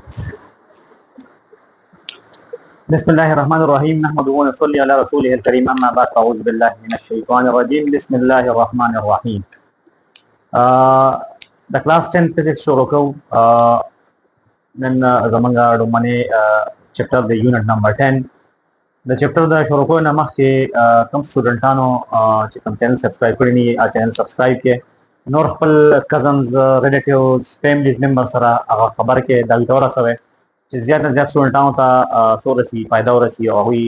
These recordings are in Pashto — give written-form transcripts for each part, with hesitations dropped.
بسم الله الرحمن الرحيم نحمده ونصلي على رسوله الكريم اما بعد اعوذ بالله من الشيطان الرجيم بسم الله الرحمن الرحيم د کلاس 10 فزکس شروع کوو نن زمونږ لومړنی چپټر د یونټ نمبر 10 د چپټر د شروع کولو نه مخکې کوم سټوډنټانو چې کوم چینل سبسکرایب کړی نه چینل سبسکرایب کړئ نور خپل کزنز ریلیټیوز فیملیز ممبر سره هغه خبر کې دا ویډیو ورسوئ چې زیات نه زیات سټوډنټانو ته څه ورسي فایده ورسي او هغوی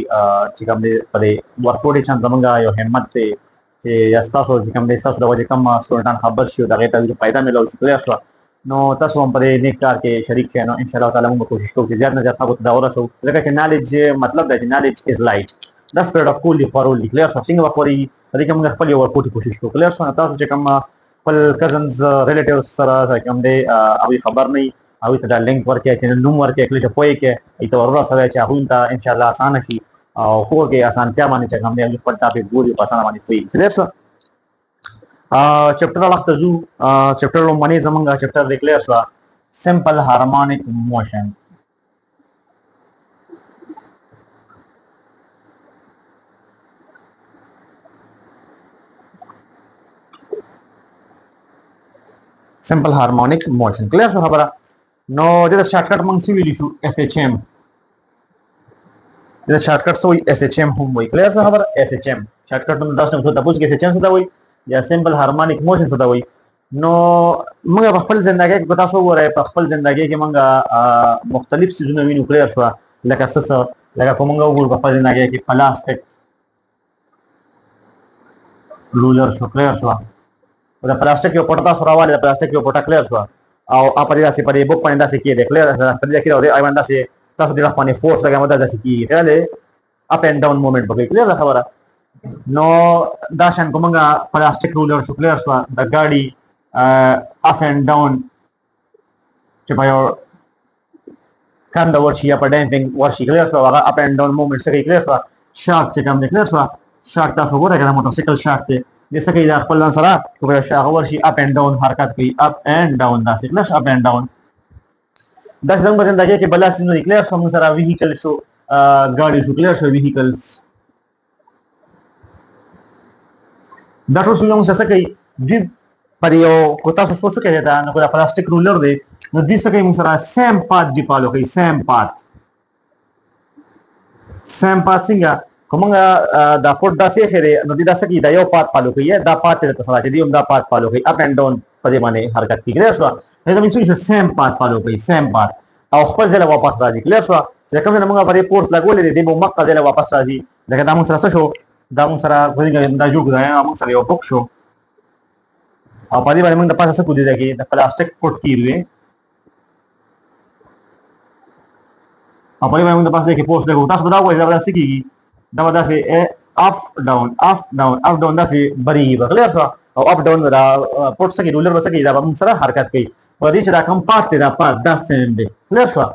چې کوم دی په دې ورکوډیشن زمونږ یو همت دی چې ستاسو چې کوم دی ستاسو د وجې کوم سټوډنټان خبر شي د هغې ته فایده میلاو شي کلیر شوه نو تاسو هم په دې نیک کار کې شریک شئ نو انشاءالله تعالی موږ به کوشش کوو چې زیات نه زیات خلکو ته دا ورسوو ځکه چې نالج مطلب دی چې نالج از لایټ دا سپیډ اف کول دی خورول دی کلیر شوه څنګه به خورېږي په دې کې موږ خپل یو ورکوټي کوشش کوو کلیر شوه نو تاسو چې کوم خپل کزنز ریلیټیوز سره کوم دی هغوی خبر نه وي هغوی ته دا لینک ورکړئ چې نوم ورکړئ کله چې پوهې کې ای ته ورسوئ چې هغوی ته انشاءالله اسانه شي او کور کې اسانتیا باندې چې کوم دی هغوی خپل ټاپک ګوري په اسانه باندې پوهېږي کلیر شوه چپټر وخت ځو چپټر لومړنی زمونږ چپټر دی کلیر شوه simple harmonic motion simple harmonic motion clear شو خبره نو دا شارټکټ موږ څه ویلی شو SHM دا شارټکټ څه وایي SHM هم وایي کلیر شو خبره SHM شارټکټ نوم تاسو ته تاسو کې SHM څه دا وایي یا simple harmonic motion څه دا وایي نو موږ په خپل ژوندګۍ کې تاسو وګورئ په خپل ژوندګۍ کې موږ مختلف څیزونه وینو کلیر شو لکه څه لکه کوم موږ وګورو په خپل ژوندګۍ کې پلاستیک رولر شو کلیر شو دا پلاستیک یو پټه تاسو راواله پلاستیک یو پټه کلیر شو او اپرې داسې پرې بوک باندې داسې کېده کلیر پرې کې راوړي ایوان داسې تاسو دې باندې فورس لګا مده داسې کېږي کله اپ اینڈ ډاون موومېنټ وکړي کلیر خبره نو دا شان کومه پلاستیک رولر شو کلیر شو د ګاډي اپ اینڈ ډاون چې په یو کنده ورشي یا په ډیمپینګ ورشي کلیر شو هغه اپ اینڈ ډاون موومېنټ څه کوي کلیر شو شارټ چې کوم دی کلیر شو شارټ تاسو وګورئ دا موټرسایکل شارټ دی د څه کوي دا خپل ځان سره کومه هغه ورشي اپ اینڈ ډاون حرکت کوي اپ اینڈ ډاون داسې کلیر شو اپ اینڈ ډاون دا څنګه په زندګۍ کې بل څه نه کلیر شو موږ سره ویهیکل شو ګاډي شو کلیر شو ویهیکلز دا ټول څه موږ څه کوي دوی پر یو کو تاسو سوچ کې دا نو دا پلاستیک رولر دی نو دې څه کوي موږ سره سیم پات دی فالو کوي سیم پات څنګه کومه دا پورت داسې خره نو دې داسې کې دا یو پات فالو کوي دا پات ته تاسو راځي دی دا پات فالو کوي اپ اینڈ ډاون په دې باندې حرکت کوي کلیر شو دا مې سوچ سیم پات فالو کوي سیم پات او خپل ځله واپس راځي کلیر شو چې کوم نه موږ په پورت لګولې دې مو مکه ځله واپس راځي دا موږ سره څه شو دا موږ سره غوښنه دا جوړ کړای موږ سره یو بوک شو او په دې باندې موږ د پاسه څه کو دي دا کې د پلاستیک کوټ کیږي او په دې باندې موږ د پاسه کې پوسټ لګو تاسو دا وایي دا څه کیږي دا ودا سي اپ ډاون دا سي بری بغیر شو او اپ ډاون دا پورټ سکی رولر وسکی دا موږ سره حرکت کوي په دې چې دا کوم پات دی دا پات دا سیم دی کلیر شو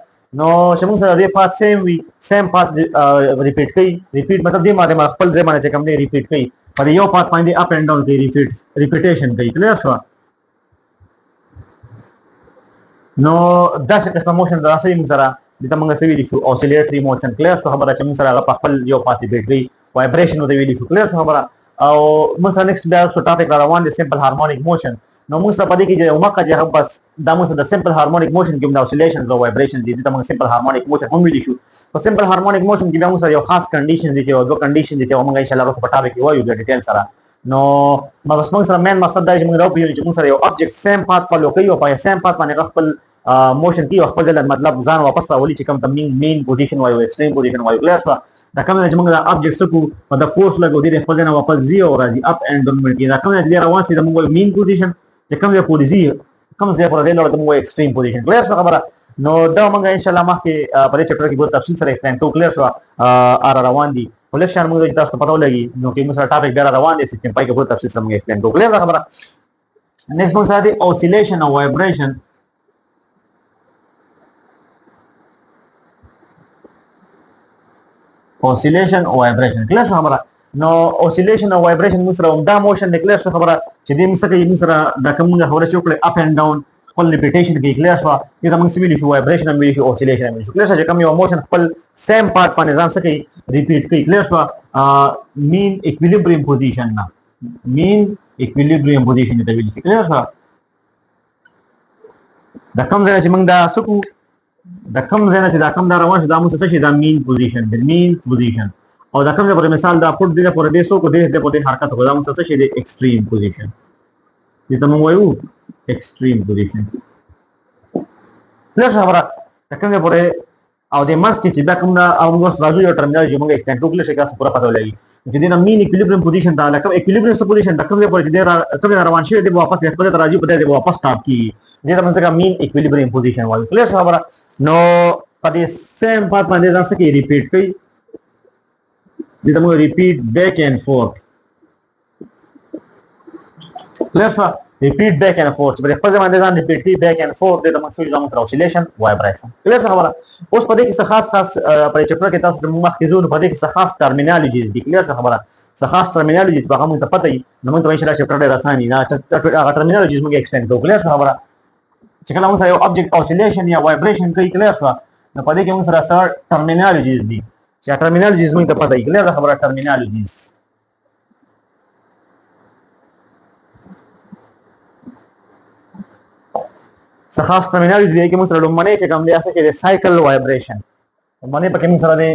نو چې موږ سره دې پات سیم وي سیم پات ریپیټ کوي ریپیټ مطلب دې ماته خپل ځای باندې چې کوم دی ریپیټ کوي په یو پات باندې اپ اینڈ ډاون کوي ریپیټیشن کوي کلیر شو نو دا څه قسم موشن دا سي موږ سره د موږ سوي دي شو oscilatory motion کلیر شو خبره چې موږ سره په خپل یو پاتې بیټري وایبریشن د ویلي شو کلیر شو خبره او موږ سره نیکسټ بیا څه ټاپک روان دي simple harmonic motion نو موږ سره پدې کې چې عمقه چې بس دا موږ د simple harmonic motion کې د oscillation او vibration دي د موږ simple harmonic motion هم ویلي شو په simple harmonic motion کې موږ سره یو خاص کنډیشن دي چې دوه کنډیشن دي چې موږ ان شاء الله په ټاپک کې وایو د ډیټیل سره نو بس موږ سره مین مقصد دا چې موږ راوپیو چې موږ سره یو object same path فالو کوي او په same path باندې خپل موشن کی خپل مطلب ځان واپس راولي چې کوم تمنګ مین پوزیشن وایو ایکستریم پوزیشن وایو کلیر شو دا کوم چې موږ دا ابجیکټ سکو په د فورس لګو دي خپل ځان واپس زی او راځي اپ اینڈ ډاون باندې دا کوم چې روان شي د موږ مین پوزیشن چې کوم ځای پورې زی کوم ځای پورې لور د موږ ایکستریم پوزیشن کلیر شو خبره نو دا موږ ان شاء الله مخکې په دې چپټر کې به تفصیل سره ایکسپلین کوو کلیر شو روان دي کلیکشن موږ تاسو ته پته ولګي نو کې موږ سره ټاپک بیا روان دي سیستم پای کې به تفصیل سره موږ ایکسپلین کوو کلیر خبره نیکسټ موږ سره دي oscillation او vibration oscillation او vibration کله خبره نو oscillation او vibration موږ سره دا موشن د کله خبره چې دې موږ سره دا کومه خبره چې وکړه اپ اینڈ ډاون خپل ریپیټیشن کې کلیئر شو دې ته موږ څه ویلی شو وایبریشن هم ویلی شو اوسیلیشن هم ویلی شو کلیئر شو چې کوم یو موشن خپل سیم پارت باندې ځان څه کوي ریپیټ کوي کلیئر شو مین اکویلیبریم پوزیشن نه مین اکویلیبریم پوزیشن ته ویلی شي کلیئر شو دا کوم ځای چې موږ دا سکو دا کوم ځای چې دا کوم دا روان شو دا موږ څه شي دا مین پوزیشن دی مین پوزیشن او دا کوم ځای پر مثال دا پټ دی پر دې سو کو دې په دې حرکت کو دا موږ څه شي دی ایکستریم پوزیشن دې ته موږ وایو ایکستریم پوزیشن کلیئر شو خبره دا کوم ځای پورې او د ماس کې چې بیا کوم دا او موږ راځو یو ټرمینالوجي موږ ایکسټند وکړو چې تاسو پوره پته ولګي چې دا مین اکویلیبریم پوزیشن دا لکه اکویلیبریم پوزیشن دا کوم ځای پورې چې کوم روان شي دی واپس خپل ته راځي په دې واپس ټاپ کی دې ته موږ مین اکویلیبریم پوزیشن وایو کلیئر شو خبره نو په دې سیم پارت باندې ځان څه کې ریپیټ کوي دې ته موږ ریپیټ بیک اینڈ فورث کلیئر شو repeat back and forth په خپل باندې ځان ریپیټ کی بیک اینڈ فورث د مسول ځان سره اوسیلیشن وایبریشن کلیئر څه خبره اوس په دې کې څه خاص په چپټر کې تاسو مخکې زو په دې کې څه خاص ټرمینالوجیز دي کلیئر څه خبره څه خاص ټرمینالوجیز به موږ ته پته وي نو موږ ته ان شاء الله چپټر ډېر آسان دي هغه ټرمینالوجیز موږ ایکسټند کوو کلیئر څه خبره چې کله موږ یو object oscillation یا vibration کوي کلیئر څه نو په دې کې موږ سره ټرمینالوجیز دي چې ټرمینالوجیز موږ ته پته وي کلیئر خبره ټرمینالوجیز څه خاص ټرمینالوجي دی کې موږ سره لومړی چې کوم دی هغه چې سایکل وایبریشن باندې پکې موږ سره دی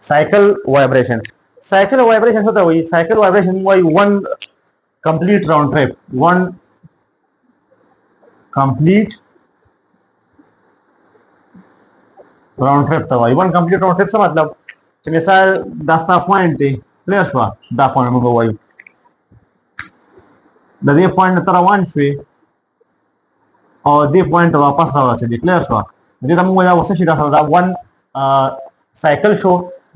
سایکل وایبریشن څه ته وایي سایکل وایبریشن وایي one complete round trip one complete round trip ته وایي one complete round trip څه مطلب چې مثال دا ستا پوینټ دی کلیئر شو دا پوینټ موږ وایو د دې پوینټ تر روان شوې او دې پوینټ واپس راورسېدې کلیئر شو دې ته موږ وایو څه شي دا one سایکل شو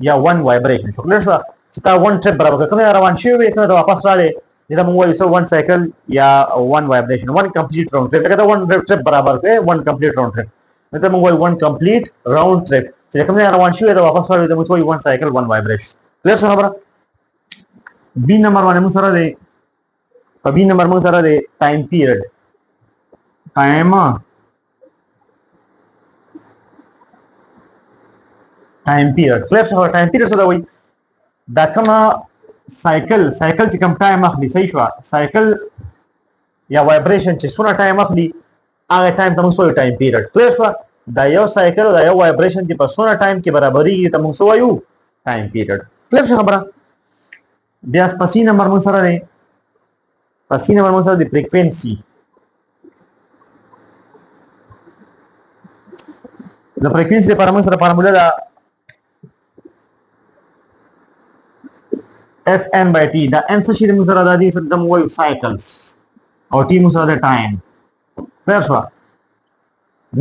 یا one وایبریشن شو کلیئر شو چې تا one ټریپ برابر کړ کومه روان شوې وي کنه واپس راړې دې ته موږ وایو څه one سایکل یا one وایبریشن one کمپلیټ راوند ټریپ دا one ټریپ برابر کړي one کمپلیټ راوند ټریپ دې ته موږ وایو one کمپلیټ راوند ټریپ چې کومه روان شوې دا واپس راړې دې موږ وایو one سایکل one وایبریشن کلیئر څه خبره بی نمبر باندې موږ سره دی په بی نمبر موږ سره دی ټایم پیریډ ټایم پیریډ کلیئر څه ټایم پیریډ څه دا وایي دا کومه سایکل چې کوم ټایم اخلي صحیح شو سایکل یا وایبریشن چې څونه ټایم اخلي هغه ټایم ته موږ وایو ټایم پیریډ کلیئر شو دا یو سایکل دا یو وایبریشن چې په څونه ټایم کې برابرېږي ته موږ وایو ټایم پیریډ کلیئر څه خبره بیا پسی نمبر موږ سره دی پسی نمبر موږ سره دی فریکوینسي د فریکوینسي لپاره موږ سره فارموله ده Fn by T دا n څه شي موږ سره د دې سره د موږ سایکلز او T موږ سره د ټایم کلیئر شو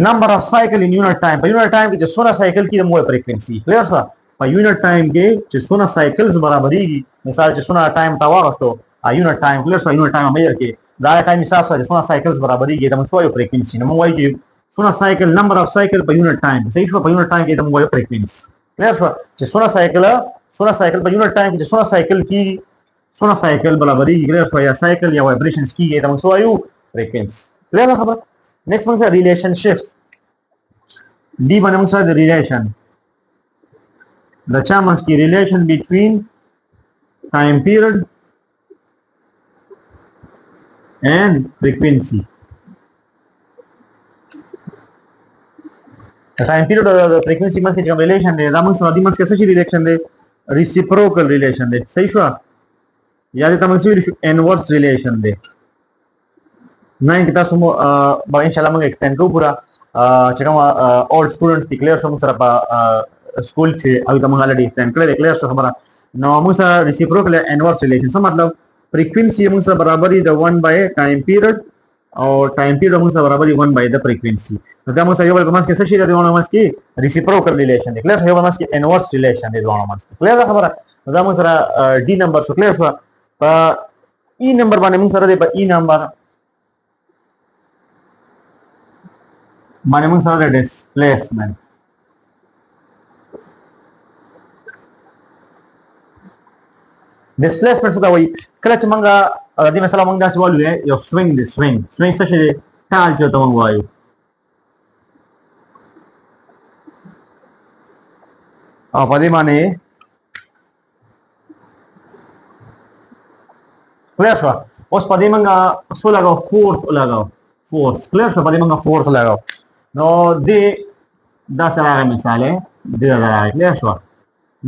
نمبر اف سایکل ان یونټ ټایم په یونټ ټایم کې چې څونه سایکل کې د موږ فریکوینسي کلیئر شو په یونټ ټایم کې چې څونه سایکلز برابرېږي مثال چې څونه ټایم تا واغستو یونټ ټایم کلیئر شو یونټ ټایم امیر کې دا ټایم حساب سره څونه سایکلز برابرېږي د موږ وایو فریکوینسي نو موږ وایو چې څونه سایکل نمبر اف سایکل په یونټ ټایم صحیح شو په یونټ ټایم کې د موږ وایو فریکوینسي کلیئر شو چې څونه سایکل په یونټ ټایم کې څونه سایکل کې څونه سایکل برابرېږي کلیئر شو یا سایکل یا وایبریشنز کېږي د موږ وایو فریکوینسي کلیئر خبره نیکسټ موږ سره ریلیشنشپ دی باندې موږ سره د ریلیشن د چا منځ کې ریلیشن بټوین ټایم پیریډ and frequency ټایم پیریډ او د فریکوینسي منځ کې کوم ریلیشن دی دا موږ سره د منځ کې څه شي ریلیشن دی ریسیپروکل ریلیشن دی صحیح شو یا د تاسو ویل شو انورس ریلیشن دی نه کې تاسو مو به ان شاء الله موږ ایکسټند کوو پورا چې کوم اول سټوډنټس ډیکلیئر شو موږ سره په سکول چې او د موږ الریډي ایکسټند کړل ډیکلیئر شو خبره نو موږ سره ریسیپروکل انورس ریلیشن څه مطلب frequency موږ سره برابر دی د 1 by time period او time period موږ سره برابر دی 1 by the frequency نو دا موږ سره یو بل کومه څه شي دی ونه مسکی reciprocal relation دی کلیئر یو بل مسکی inverse relation دی ونه مسکی کلیئر خبره دا موږ سره डी نمبر شو کلیئر شو په ای نمبر باندې موږ سره دی په ای نمبر باندې موږ سره دی displacement displacement څه ته وایي کله چې موږ د دې مثلا موږ داسې وایو یو swing دی swing څه شی دی ټال چې ورته موږ وایو او په دې باندې clear شو اوس په دې موږ څه لګاو force clear شو په دې موږ force لګاو نو دې دا سره مثال دی دې دا clear شو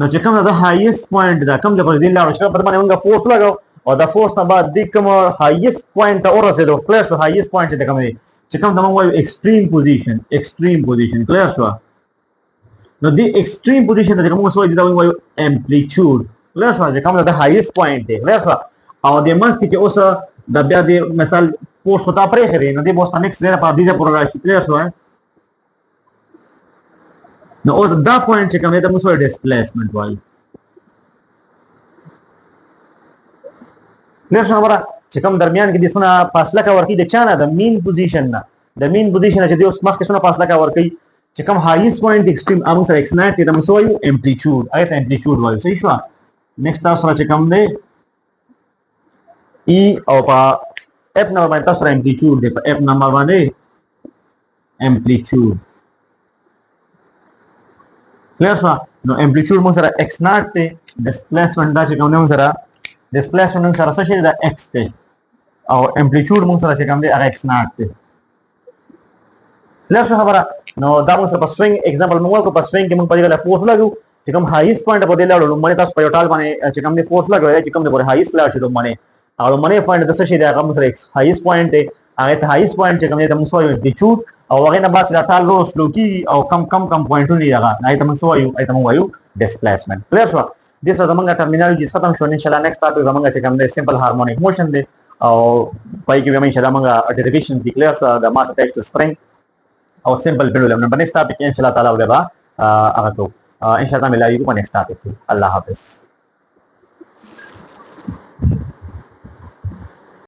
نو چې کوم دا هایست پوینټ دا کوم د پر دې لاړو چې په دې باندې موږ فورس لګاو او دا فورس نه بعد دې کوم هایست پوینټ ته ورسېدو کلیئر شو هایست پوینټ ته کوم دی چې کوم ته موږ وایو ایکستریم پوزیشن کلیئر شو نو دې ایکستریم پوزیشن ته کوم څه وایي دا وایو امپلیټیوډ کلیئر شو چې کوم دا هایست پوینټ دی کلیئر شو او د منځ کې اوس د بیا د مثال فورس ته پرې خري نو دې بوس نیکسټ ځای په دې پورې راشي کلیئر شو نو اوس دا پوینټ چې کوم دی دا موږ وایو ډیسپلیسمنټ وایي کلیئر شو خبره چې کوم درمیان کې د څونه فاصله کا ورکی د چانه د مین پوزیشن نه چې د اوس مخکې څونه فاصله کا ورکی چې کوم هایست پوینټ ایکستریم امون سره ایکس نایت د موږ وایو امپلیټیوډ ایت امپلیټیوډ وایو صحیح شو نیکسټ تاسو سره چې کوم دی ای او په اف نمبر باندې تاسو سره امپلیټیوډ دی په اف نمبر باندې امپلیټیوډ کلیئر شو نو امپلیټیوډ موږ سره ایکس ناټ ته ډیسپلیسمنټ دا چې کوم موږ سره ډیسپلیسمنټ موږ سره څه شي دا ایکس ته او امپلیټیوډ موږ سره چې کوم دی هغه ایکس ناټ ته کلیئر شو خبره نو دا موږ سره په سوینګ اگزامپل موږ کو په سوینګ کې موږ په دې له فورس لګو چې کوم هایست پوینټ په دې لاړو باندې تاسو په یو ټال باندې چې کوم دی فورس لګوي چې کوم دی په هایست لاړ شي نو باندې او باندې پوینټ د څه شي دا هغه سره ایکس هایست پوینټ دی هغه ته هایست پوینټ چې کوم دی موږ وایو امپلیټیوډ او هغه نه بعد چې ټال رو سلو کی او کم پوینټونه دی هغه نه ته موږ وایو ډیسپلیسمنٹ کلیئر شو دې سره زمونږ ټرمینالوجي ختم شو ان شاء الله نیکسټ ټاپک زمونږ چې کوم دی سمپل هارمونیک موشن دی او پای کې به ان شاء الله موږ ډیریویشنز دی کلیئر سره د ماس اٹیچ ټو سپرینګ او سمپل پینډولم نمبر نیکسټ ټاپک ان شاء الله تعالی وګورئ هغه ته ان شاء الله ملایو په نیکسټ ټاپک الله حافظ